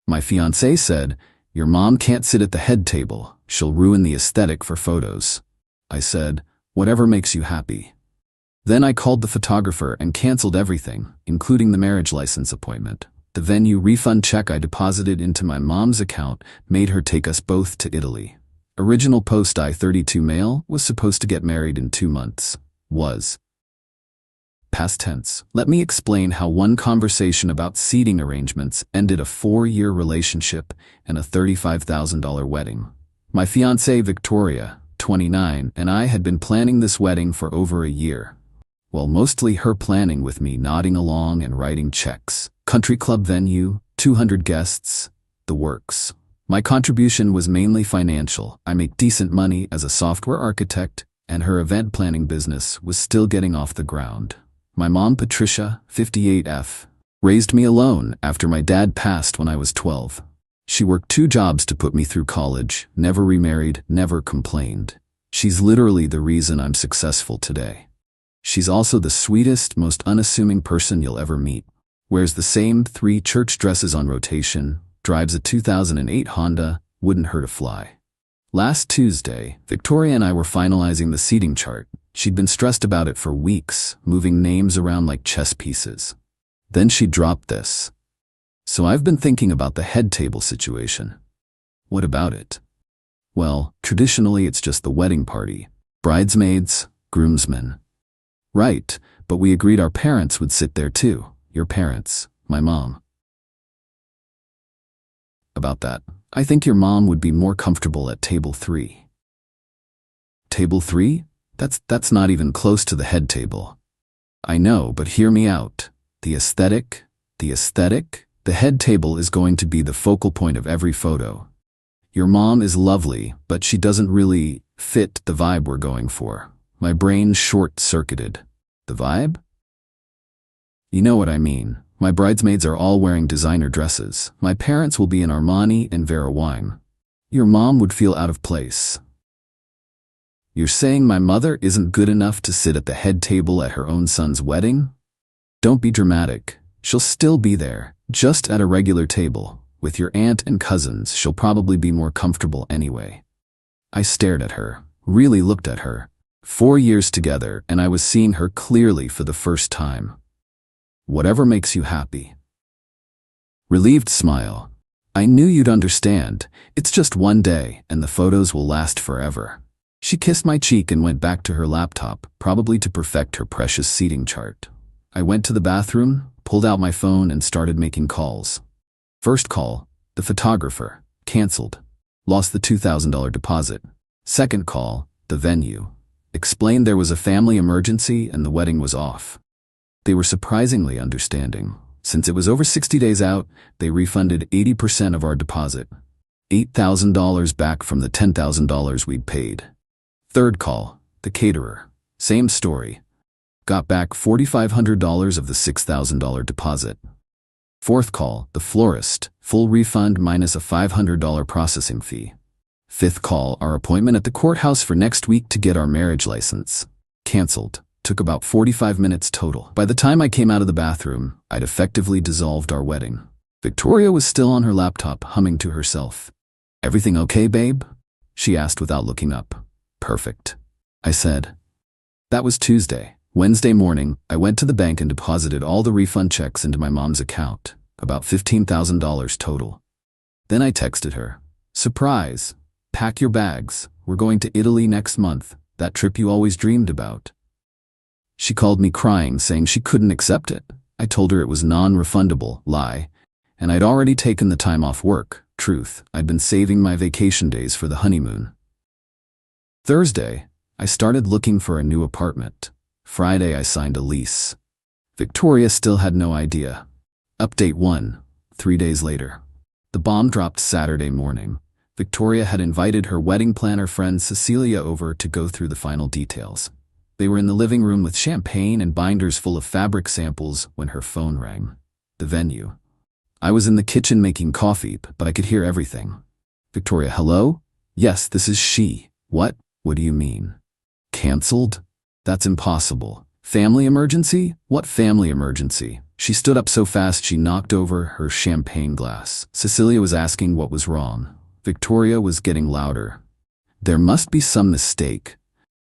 My fiancé said, "Your mom can't sit at the head table. She'll ruin the aesthetic for photos." I said, "Whatever makes you happy." Then I called the photographer and canceled everything, including the marriage license appointment. The venue refund check I deposited into my mom's account made her take us both to Italy. Original post I-32 male was supposed to get married in 2 months. Was. Past tense. Let me explain how one conversation about seating arrangements ended a 4-year relationship and a $35,000 wedding. My fiancée Victoria, 29, and I had been planning this wedding for over a year. Well, mostly her planning with me nodding along and writing checks. Country club venue, 200 guests, the works. My contribution was mainly financial. I make decent money as a software architect, and her event planning business was still getting off the ground. My mom, Patricia, 58F, raised me alone after my dad passed when I was 12. She worked 2 jobs to put me through college, never remarried, never complained. She's literally the reason I'm successful today. She's also the sweetest, most unassuming person you'll ever meet. Wears the same 3 church dresses on rotation, drives a 2008 Honda, wouldn't hurt a fly. Last Tuesday, Victoria and I were finalizing the seating chart. She'd been stressed about it for weeks, moving names around like chess pieces. Then she dropped this. "So I've been thinking about the head table situation." What about it? Well, traditionally it's just the wedding party. Bridesmaids, groomsmen. Right, but we agreed our parents would sit there too. Your parents, my mom. About that, I think your mom would be more comfortable at table 3. Table 3? That's not even close to the head table. I know, but hear me out. The aesthetic, the head table is going to be the focal point of every photo. Your mom is lovely, but she doesn't really fit the vibe we're going for. My brain short-circuited. The vibe? You know what I mean. My bridesmaids are all wearing designer dresses. My parents will be in Armani and Vera Wine. Your mom would feel out of place. You're saying my mother isn't good enough to sit at the head table at her own son's wedding? Don't be dramatic. She'll still be there, just at a regular table. With your aunt and cousins, she'll probably be more comfortable anyway. I stared at her, really looked at her. 4 years together, and I was seeing her clearly for the first time. Whatever makes you happy. Relieved smile. I knew you'd understand. It's just one day, and the photos will last forever. She kissed my cheek and went back to her laptop, probably to perfect her precious seating chart. I went to the bathroom, pulled out my phone, and started making calls. First call, the photographer, canceled. Lost the $2,000 deposit. Second call, the venue. Explained there was a family emergency and the wedding was off. They were surprisingly understanding. Since it was over 60 days out, they refunded 80% of our deposit. $8,000 back from the $10,000 we'd paid. Third call, the caterer. Same story. Got back $4,500 of the $6,000 deposit. Fourth call, the florist. Full refund minus a $500 processing fee. Fifth call, our appointment at the courthouse for next week to get our marriage license. Canceled. Took about 45 minutes total. By the time I came out of the bathroom, I'd effectively dissolved our wedding. Victoria was still on her laptop, humming to herself. "Everything okay, babe?" she asked without looking up. "Perfect," I said. That was Tuesday. Wednesday morning, I went to the bank and deposited all the refund checks into my mom's account, about $15,000 total. Then I texted her. "Surprise! Pack your bags. We're going to Italy next month, that trip you always dreamed about." She called me crying, saying she couldn't accept it. I told her it was non-refundable, lie, and I'd already taken the time off work, truth. I'd been saving my vacation days for the honeymoon. Thursday, I started looking for a new apartment. Friday, I signed a lease. Victoria still had no idea. Update 1, 3 days later. The bomb dropped Saturday morning. Victoria had invited her wedding planner friend Cecilia over to go through the final details. They were in the living room with champagne and binders full of fabric samples when her phone rang. The venue. I was in the kitchen making coffee, but I could hear everything. Victoria, hello? Yes, this is she. What? What do you mean? Canceled? That's impossible. Family emergency? What family emergency? She stood up so fast she knocked over her champagne glass. Cecilia was asking what was wrong. Victoria was getting louder. There must be some mistake.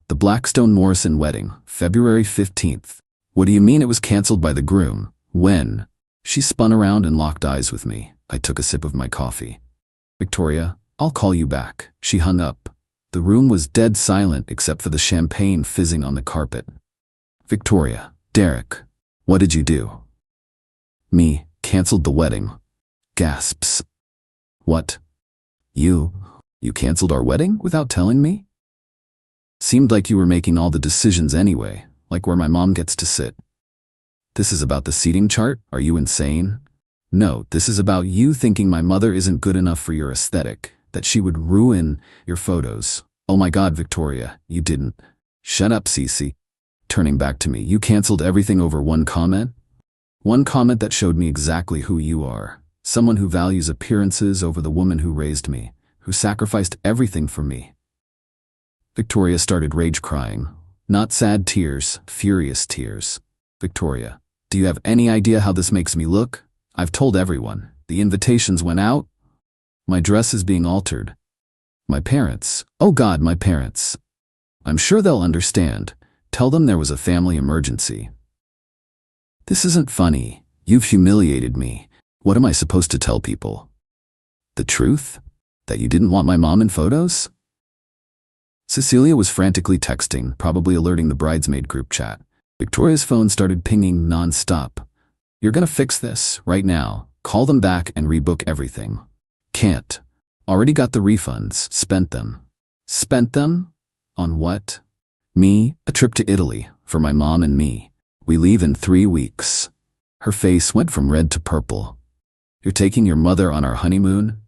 The Blackstone Morrison wedding, February 15th. What do you mean it was canceled by the groom? When? She spun around and locked eyes with me. I took a sip of my coffee. Victoria, I'll call you back. She hung up. The room was dead silent except for the champagne fizzing on the carpet. Victoria, Derek, what did you do? Me, canceled the wedding. Gasps. What? You canceled our wedding without telling me? Seemed like you were making all the decisions anyway, like where my mom gets to sit. This is about the seating chart? Are you insane? No, this is about you thinking my mother isn't good enough for your aesthetic, that she would ruin your photos. Oh my God, Victoria, you didn't. Shut up, Cece. Turning back to me, you canceled everything over one comment? One comment that showed me exactly who you are. Someone who values appearances over the woman who raised me, who sacrificed everything for me. Victoria started rage crying. Not sad tears, furious tears. Victoria, do you have any idea how this makes me look? I've told everyone. The invitations went out. My dress is being altered. My parents. Oh God, my parents. I'm sure they'll understand. Tell them there was a family emergency. This isn't funny. You've humiliated me. What am I supposed to tell people? The truth? That you didn't want my mom in photos? Cecilia was frantically texting, probably alerting the bridesmaid group chat. Victoria's phone started pinging non-stop. You're gonna fix this, right now. Call them back and rebook everything. Can't. Already got the refunds. Spent them. Spent them? On what? Me, a trip to Italy, for my mom and me. We leave in 3 weeks. Her face went from red to purple. You're taking your mother on our honeymoon?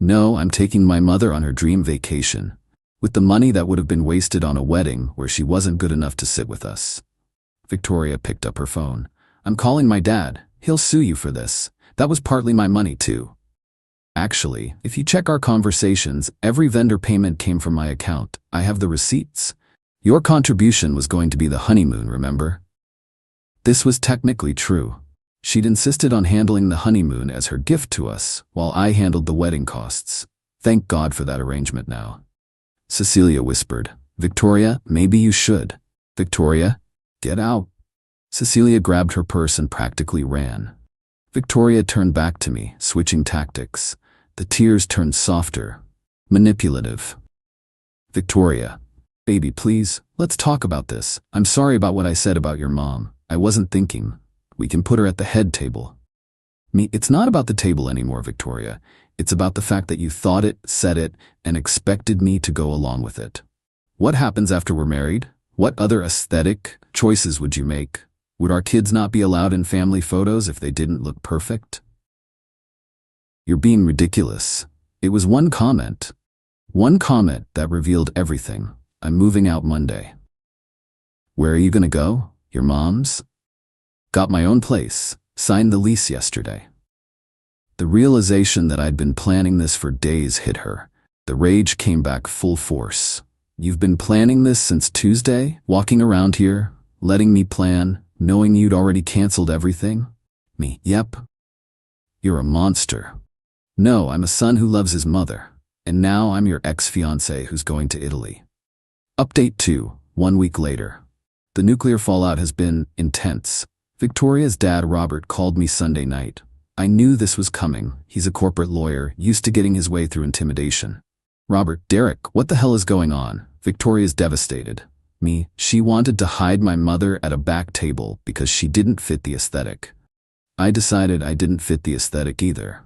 No, I'm taking my mother on her dream vacation. With the money that would have been wasted on a wedding where she wasn't good enough to sit with us. Victoria picked up her phone. I'm calling my dad. He'll sue you for this. That was partly my money too. Actually, if you check our conversations, every vendor payment came from my account. I have the receipts. Your contribution was going to be the honeymoon, remember? This was technically true. She'd insisted on handling the honeymoon as her gift to us, while I handled the wedding costs. Thank God for that arrangement now. Cecilia whispered, Victoria, maybe you should. Victoria, get out. Cecilia grabbed her purse and practically ran. Victoria turned back to me, switching tactics. The tears turned softer, manipulative. Victoria, baby, please, let's talk about this. I'm sorry about what I said about your mom. I wasn't thinking. We can put her at the head table. Me, it's not about the table anymore, Victoria. It's about the fact that you thought it, said it, and expected me to go along with it. What happens after we're married? What other aesthetic choices would you make? Would our kids not be allowed in family photos if they didn't look perfect? You're being ridiculous. It was one comment. One comment that revealed everything. I'm moving out Monday. Where are you gonna go? Your mom's? Got my own place. Signed the lease yesterday. The realization that I'd been planning this for days hit her. The rage came back full force. You've been planning this since Tuesday? Walking around here, letting me plan, knowing you'd already canceled everything? Me, yep. You're a monster. No, I'm a son who loves his mother. And now I'm your ex-fiancé who's going to Italy. Update 2, 1 week later. The nuclear fallout has been intense. Victoria's dad, Robert, called me Sunday night. I knew this was coming. He's a corporate lawyer, used to getting his way through intimidation. Robert, Derek, what the hell is going on? Victoria's devastated. Me, she wanted to hide my mother at a back table because she didn't fit the aesthetic. I decided I didn't fit the aesthetic either.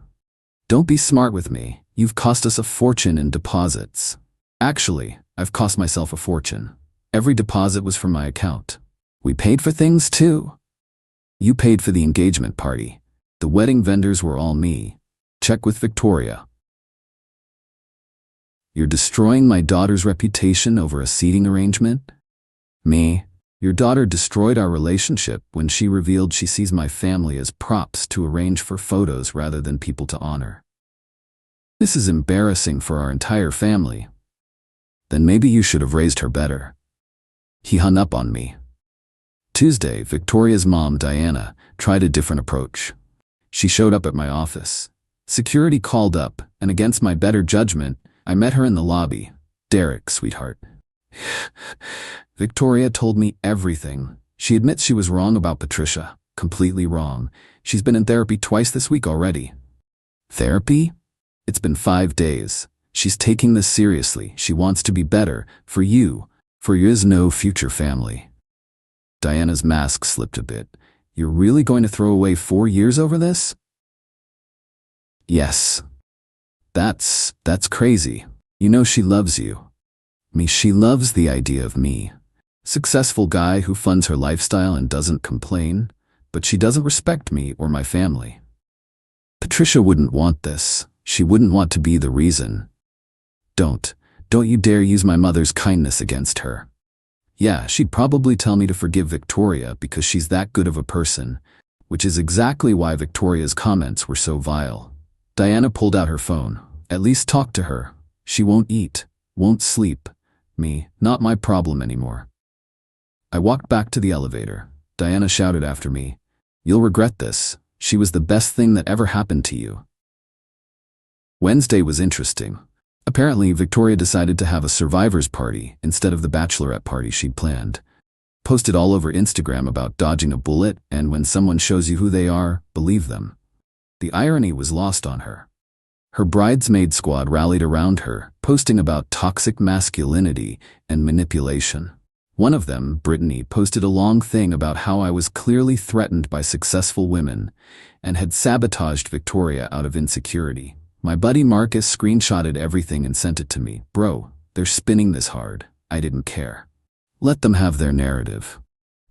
Don't be smart with me. You've cost us a fortune in deposits. Actually, I've cost myself a fortune. Every deposit was from my account. We paid for things too. You paid for the engagement party. The wedding vendors were all me. Check with Victoria. You're destroying my daughter's reputation over a seating arrangement? Me, your daughter destroyed our relationship when she revealed she sees my family as props to arrange for photos rather than people to honor. This is embarrassing for our entire family. Then maybe you should have raised her better. He hung up on me. Tuesday, Victoria's mom, Diana, tried a different approach. She showed up at my office. Security called up, and against my better judgment, I met her in the lobby. Derek, sweetheart. Victoria told me everything. She admits she was wrong about Patricia. Completely wrong. She's been in therapy twice this week already. Therapy? It's been 5 days. She's taking this seriously. She wants to be better. For you is no future family. Diana's mask slipped a bit. You're really going to throw away 4 years over this? Yes. That's crazy. You know she loves you. She loves the idea of me. Successful guy who funds her lifestyle and doesn't complain, but she doesn't respect me or my family. Patricia wouldn't want this. She wouldn't want to be the reason. Don't you dare use my mother's kindness against her. Yeah, she'd probably tell me to forgive Victoria because she's that good of a person, which is exactly why Victoria's comments were so vile. Diana pulled out her phone. At least talk to her. She won't eat, won't sleep. Me, not my problem anymore. I walked back to the elevator. Diana shouted after me, "You'll regret this. She was the best thing that ever happened to you." Wednesday was interesting. Apparently, Victoria decided to have a survivor's party instead of the bachelorette party she'd planned. Posted all over Instagram about dodging a bullet, and when someone shows you who they are, believe them. The irony was lost on her. Her bridesmaid squad rallied around her, posting about toxic masculinity and manipulation. One of them, Brittany, posted a long thing about how I was clearly threatened by successful women and had sabotaged Victoria out of insecurity. My buddy Marcus screenshotted everything and sent it to me. Bro, they're spinning this hard. I didn't care. Let them have their narrative.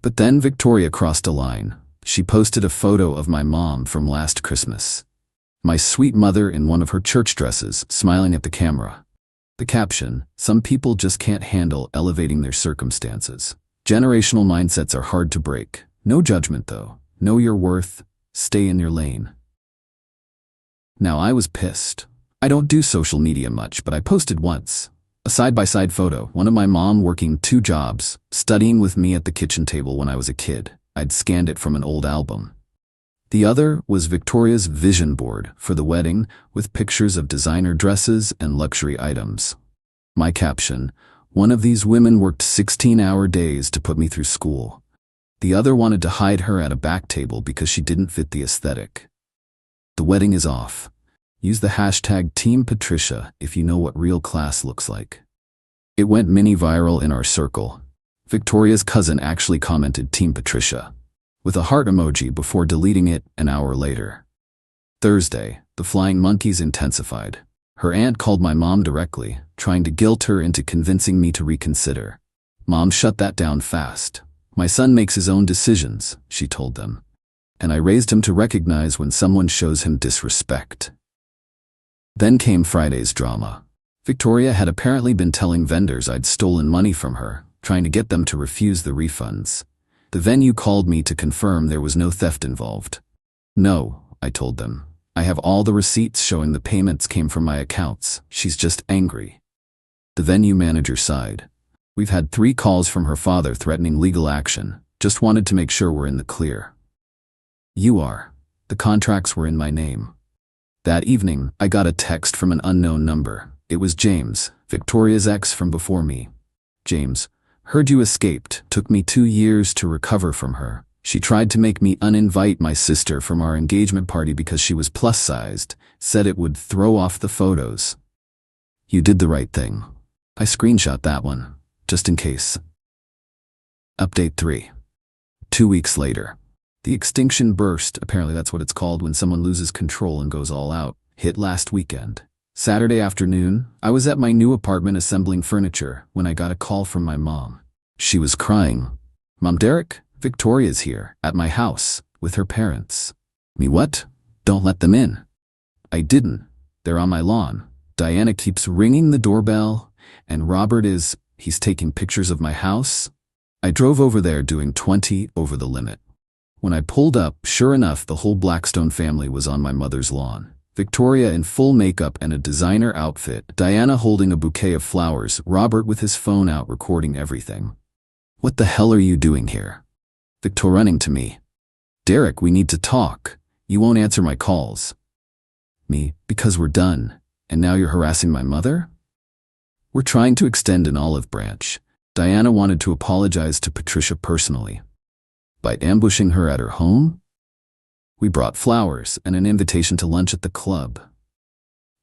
But then Victoria crossed a line. She posted a photo of my mom from last Christmas. My sweet mother in one of her church dresses, smiling at the camera. The caption, "Some people just can't handle elevating their circumstances. Generational mindsets are hard to break. No judgment though. Know your worth. Stay in your lane." Now I was pissed. I don't do social media much, but I posted once. A side-by-side photo, one of my mom working 2 jobs, studying with me at the kitchen table when I was a kid. I'd scanned it from an old album. The other was Victoria's vision board for the wedding with pictures of designer dresses and luxury items. My caption, "One of these women worked 16-hour days to put me through school." The other wanted to hide her at a back table because she didn't fit the aesthetic. The wedding is off. Use the hashtag Team Patricia if you know what real class looks like. It went mini viral in our circle. Victoria's cousin actually commented Team Patricia with a heart emoji before deleting it an hour later. Thursday, the flying monkeys intensified. Her aunt called my mom directly, trying to guilt her into convincing me to reconsider. Mom shut that down fast. "My son makes his own decisions," she told them. And I raised him to recognize when someone shows him disrespect. Then came Friday's drama. Victoria had apparently been telling vendors I'd stolen money from her, trying to get them to refuse the refunds. The venue called me to confirm there was no theft involved. "No," I told them. "I have all the receipts showing the payments came from my accounts. She's just angry." The venue manager sighed. "We've had 3 calls from her father threatening legal action. Just wanted to make sure we're in the clear." You are. The contracts were in my name. That evening, I got a text from an unknown number. It was James, Victoria's ex from before me. "James, heard you escaped. Took me 2 years to recover from her. She tried to make me uninvite my sister from our engagement party because she was plus-sized, said it would throw off the photos. You did the right thing." I screenshot that one, just in case. Update 3. 2 weeks later. The extinction burst, apparently that's what it's called when someone loses control and goes all out, hit last weekend. Saturday afternoon, I was at my new apartment assembling furniture when I got a call from my mom. She was crying. "Mom, Derek, Victoria's here, at my house, with her parents." "Me what? Don't let them in." "I didn't. They're on my lawn. Diana keeps ringing the doorbell, and Robert he's taking pictures of my house." I drove over there doing 20 over the limit. When I pulled up, sure enough, the whole Blackstone family was on my mother's lawn. Victoria in full makeup and a designer outfit, Diana holding a bouquet of flowers, Robert with his phone out recording everything. "What the hell are you doing here?" Victor running to me. Derek, we need to talk. You won't answer my calls. Me, because we're done. And now you're harassing my mother? We're trying to extend an olive branch. Diana wanted to apologize to Patricia personally. By ambushing her at her home? We brought flowers and an invitation to lunch at the club.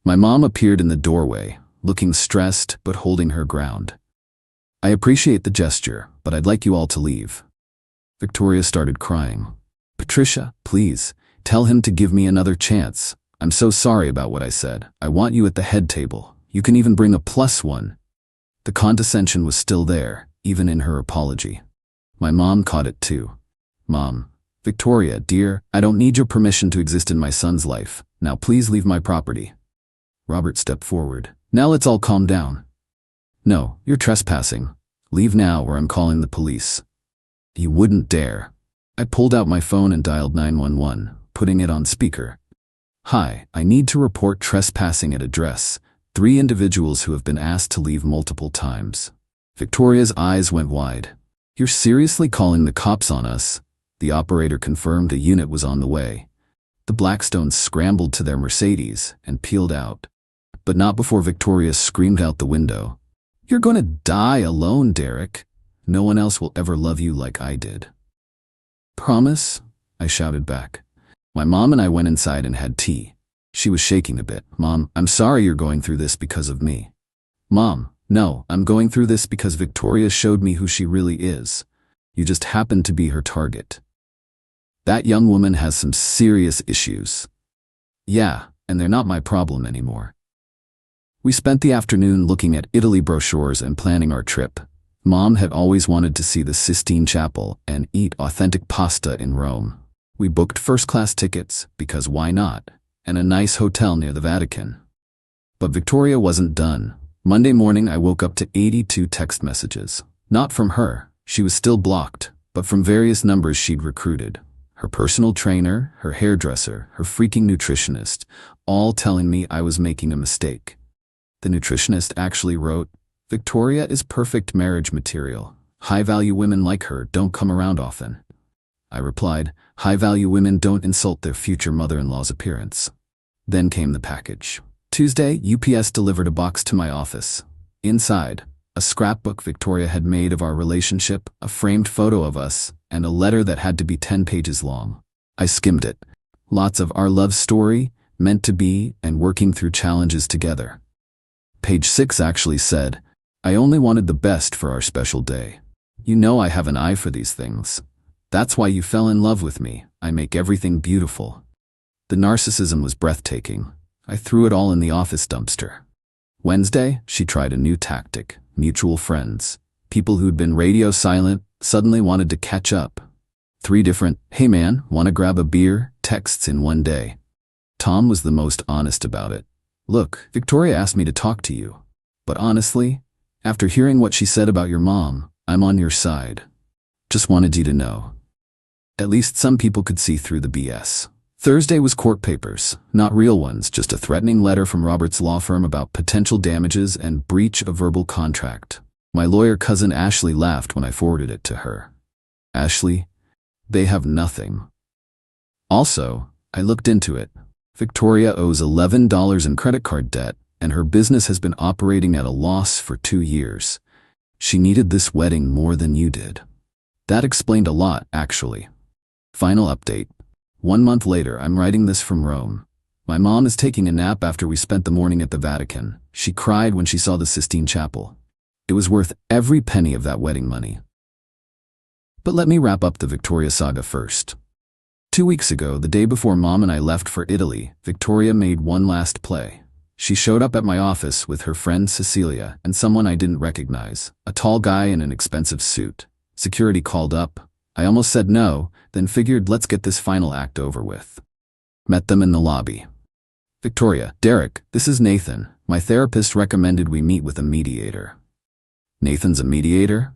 My mom appeared in the doorway, looking stressed but holding her ground. I appreciate the gesture, but I'd like you all to leave. Victoria started crying. Patricia, please, tell him to give me another chance. I'm so sorry about what I said. I want you at the head table. You can even bring a +1. The condescension was still there, even in her apology. My mom caught it too. Mom, Victoria, dear, I don't need your permission to exist in my son's life. Now please leave my property. Robert stepped forward. Now let's all calm down. No, you're trespassing. Leave now or I'm calling the police. You wouldn't dare. I pulled out my phone and dialed 911, putting it on speaker. Hi, I need to report trespassing at address. 3 individuals who have been asked to leave multiple times. Victoria's eyes went wide. You're seriously calling the cops on us? The operator confirmed a unit was on the way. The Blackstones scrambled to their Mercedes and peeled out. But not before Victoria screamed out the window. You're going to die alone, Derek. No one else will ever love you like I did. Promise? I shouted back. My mom and I went inside and had tea. She was shaking a bit. Mom, I'm sorry you're going through this because of me. Mom, no, I'm going through this because Victoria showed me who she really is. You just happened to be her target. That young woman has some serious issues. Yeah, and they're not my problem anymore. We spent the afternoon looking at Italy brochures and planning our trip. Mom had always wanted to see the Sistine Chapel and eat authentic pasta in Rome. We booked first-class tickets, because why not, and a nice hotel near the Vatican. But Victoria wasn't done. Monday morning I woke up to 82 text messages. Not from her, she was still blocked, but from various numbers she'd recruited. Her personal trainer, her hairdresser, her freaking nutritionist, all telling me I was making a mistake. The nutritionist actually wrote, Victoria is perfect marriage material. High-value women like her don't come around often. I replied, high-value women don't insult their future mother-in-law's appearance. Then came the package. Tuesday, UPS delivered a box to my office. Inside, a scrapbook Victoria had made of our relationship, a framed photo of us, and a letter that had to be 10 pages long. I skimmed it. Lots of our love story, meant to be, and working through challenges together. Page 6 actually said, I only wanted the best for our special day. You know I have an eye for these things. That's why you fell in love with me. I make everything beautiful. The narcissism was breathtaking. I threw it all in the office dumpster. Wednesday, she tried a new tactic. Mutual friends. People who'd been radio silent suddenly wanted to catch up. 3 different, hey man, wanna grab a beer, texts in one day. Tom was the most honest about it. Look, Victoria asked me to talk to you. But honestly, after hearing what she said about your mom, I'm on your side. Just wanted you to know. At least some people could see through the BS. Thursday was court papers, not real ones, just a threatening letter from Robert's law firm about potential damages and breach of verbal contract. My lawyer cousin Ashley laughed when I forwarded it to her. Ashley, they have nothing. Also, I looked into it. Victoria owes $11 in credit card debt, and her business has been operating at a loss for 2 years. She needed this wedding more than you did. That explained a lot, actually. Final update. 1 month later, I'm writing this from Rome. My mom is taking a nap after we spent the morning at the Vatican. She cried when she saw the Sistine Chapel. It was worth every penny of that wedding money. But let me wrap up the Victoria saga first. 2 weeks ago, the day before Mom and I left for Italy, Victoria made one last play. She showed up at my office with her friend Cecilia and someone I didn't recognize, a tall guy in an expensive suit. Security called up. I almost said no, then figured let's get this final act over with. Met them in the lobby. Victoria, Derek, this is Nathan. My therapist recommended we meet with a mediator. Nathan's a mediator?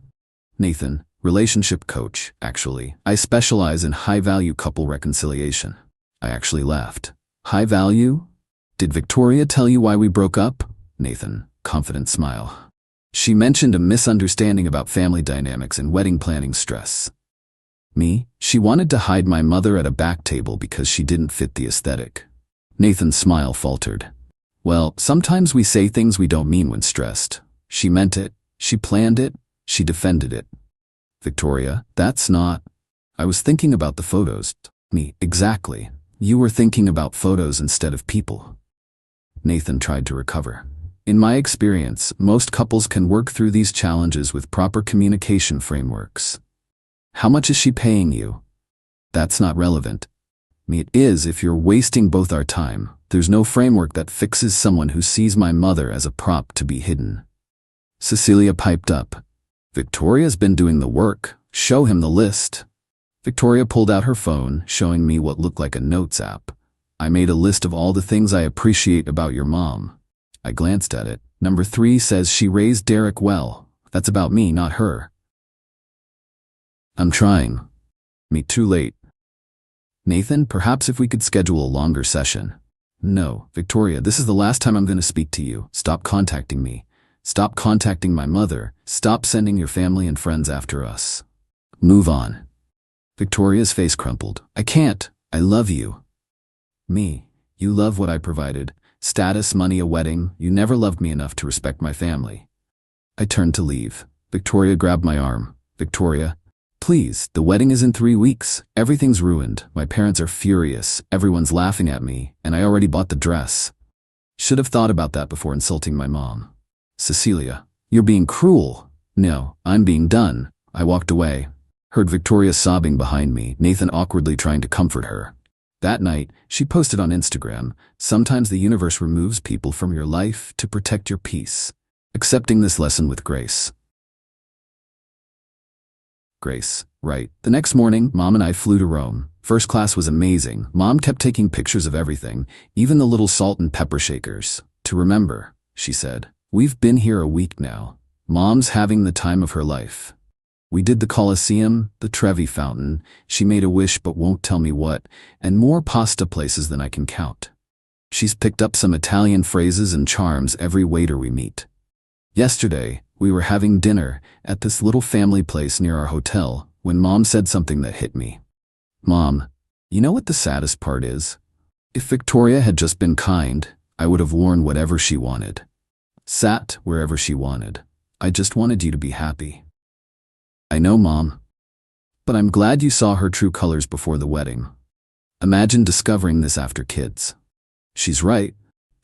Nathan, relationship coach, actually. I specialize in high-value couple reconciliation. I actually laughed. High value? Did Victoria tell you why we broke up? Nathan, confident smile. She mentioned a misunderstanding about family dynamics and wedding planning stress. Me? She wanted to hide my mother at a back table because she didn't fit the aesthetic. Nathan's smile faltered. Well, sometimes we say things we don't mean when stressed. She meant it. She planned it. She defended it. Victoria, that's not... I was thinking about the photos. Me, exactly. You were thinking about photos instead of people. Nathan tried to recover. In my experience, most couples can work through these challenges with proper communication frameworks. How much is she paying you? That's not relevant. Me, it is if you're wasting both our time. There's no framework that fixes someone who sees my mother as a prop to be hidden. Cecilia piped up. Victoria's been doing the work. Show him the list. Victoria pulled out her phone, showing me what looked like a notes app. I made a list of all the things I appreciate about your mom. I glanced at it. Number 3 says she raised Derek well. That's about me, not her. I'm trying. Me, too late. Nathan, perhaps if we could schedule a longer session. No, Victoria, this is the last time I'm going to speak to you. Stop contacting me. Stop contacting my mother. Stop sending your family and friends after us. Move on. Victoria's face crumpled. I can't. I love you. Me, you love what I provided. Status, money, a wedding. You never loved me enough to respect my family. I turned to leave. Victoria grabbed my arm. Victoria, please, the wedding is in 3 weeks. Everything's ruined. My parents are furious. Everyone's laughing at me, and I already bought the dress. Should have thought about that before insulting my mom. Cecilia, you're being cruel. No, I'm being done. I walked away. Heard Victoria sobbing behind me, Nathan awkwardly trying to comfort her. That night, she posted on Instagram, sometimes the universe removes people from your life to protect your peace. Accepting this lesson with grace. Grace, right. The next morning, Mom and I flew to Rome. First class was amazing. Mom kept taking pictures of everything, even the little salt and pepper shakers. To remember, she said. We've been here a week now. Mom's having the time of her life. We did the Colosseum, the Trevi Fountain, she made a wish but won't tell me what, and more pasta places than I can count. She's picked up some Italian phrases and charms every waiter we meet. Yesterday, we were having dinner at this little family place near our hotel when Mom said something that hit me. Mom, you know what the saddest part is? If Victoria had just been kind, I would have worn whatever she wanted. Sat wherever she wanted. I just wanted you to be happy. I know, Mom. But I'm glad you saw her true colors before the wedding. Imagine discovering this after kids. She's right.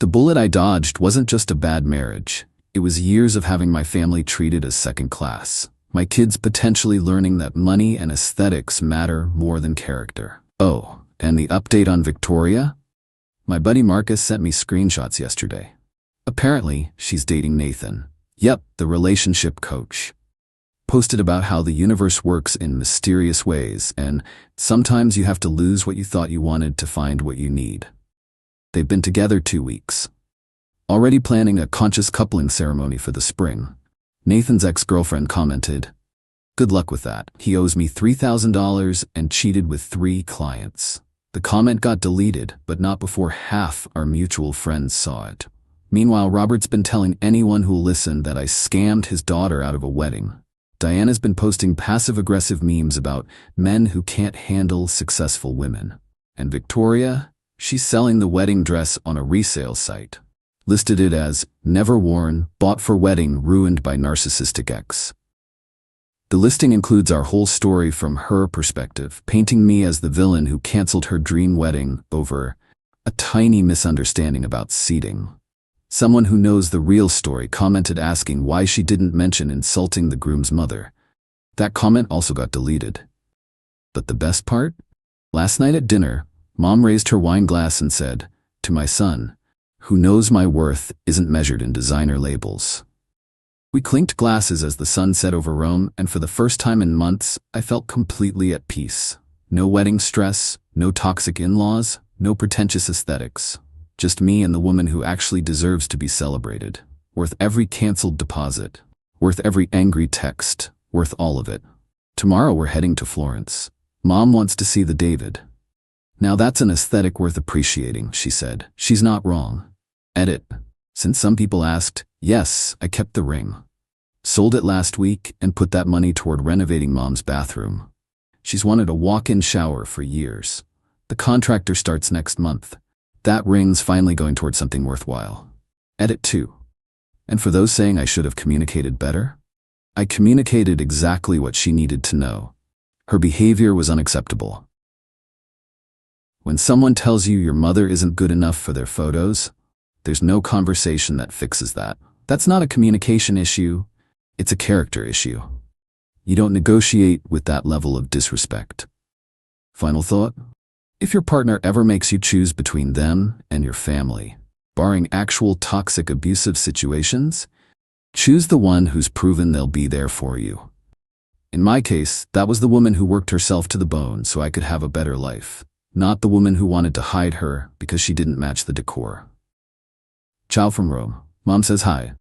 The bullet I dodged wasn't just a bad marriage. It was years of having my family treated as second class. My kids potentially learning that money and aesthetics matter more than character. Oh, and the update on Victoria? My buddy Marcus sent me screenshots yesterday. Apparently, she's dating Nathan. Yep, the relationship coach. Posted about how the universe works in mysterious ways, and sometimes you have to lose what you thought you wanted to find what you need. They've been together 2 weeks. Already planning a conscious coupling ceremony for the spring. Nathan's ex-girlfriend commented, "Good luck with that. He owes me $3,000 and cheated with 3 clients." The comment got deleted, but not before half our mutual friends saw it. Meanwhile, Robert's been telling anyone who'll listen that I scammed his daughter out of a wedding. Diana's been posting passive-aggressive memes about men who can't handle successful women. And Victoria, she's selling the wedding dress on a resale site. Listed it as never worn, bought for wedding, ruined by narcissistic ex. The listing includes our whole story from her perspective, painting me as the villain who canceled her dream wedding over a tiny misunderstanding about seating. Someone who knows the real story commented asking why she didn't mention insulting the groom's mother. That comment also got deleted. But the best part? Last night at dinner, Mom raised her wine glass and said, to my son, who knows my worth isn't measured in designer labels. We clinked glasses as the sun set over Rome, and for the first time in months, I felt completely at peace. No wedding stress, no toxic in-laws, no pretentious aesthetics. Just me and the woman who actually deserves to be celebrated. Worth every canceled deposit. Worth every angry text. Worth all of it. Tomorrow we're heading to Florence. Mom wants to see the David. Now that's an aesthetic worth appreciating, she said. She's not wrong. Edit. Since some people asked, yes, I kept the ring. Sold it last week and put that money toward renovating Mom's bathroom. She's wanted a walk-in shower for years. The contractor starts next month. That ring's finally going towards something worthwhile. Edit 2. And for those saying I should have communicated better, I communicated exactly what she needed to know. Her behavior was unacceptable. When someone tells you your mother isn't good enough for their photos, there's no conversation that fixes that. That's not a communication issue, it's a character issue. You don't negotiate with that level of disrespect. Final thought? If your partner ever makes you choose between them and your family, barring actual toxic abusive situations, choose the one who's proven they'll be there for you. In my case, that was the woman who worked herself to the bone so I could have a better life, not the woman who wanted to hide her because she didn't match the decor. Ciao from Rome. Mom says hi.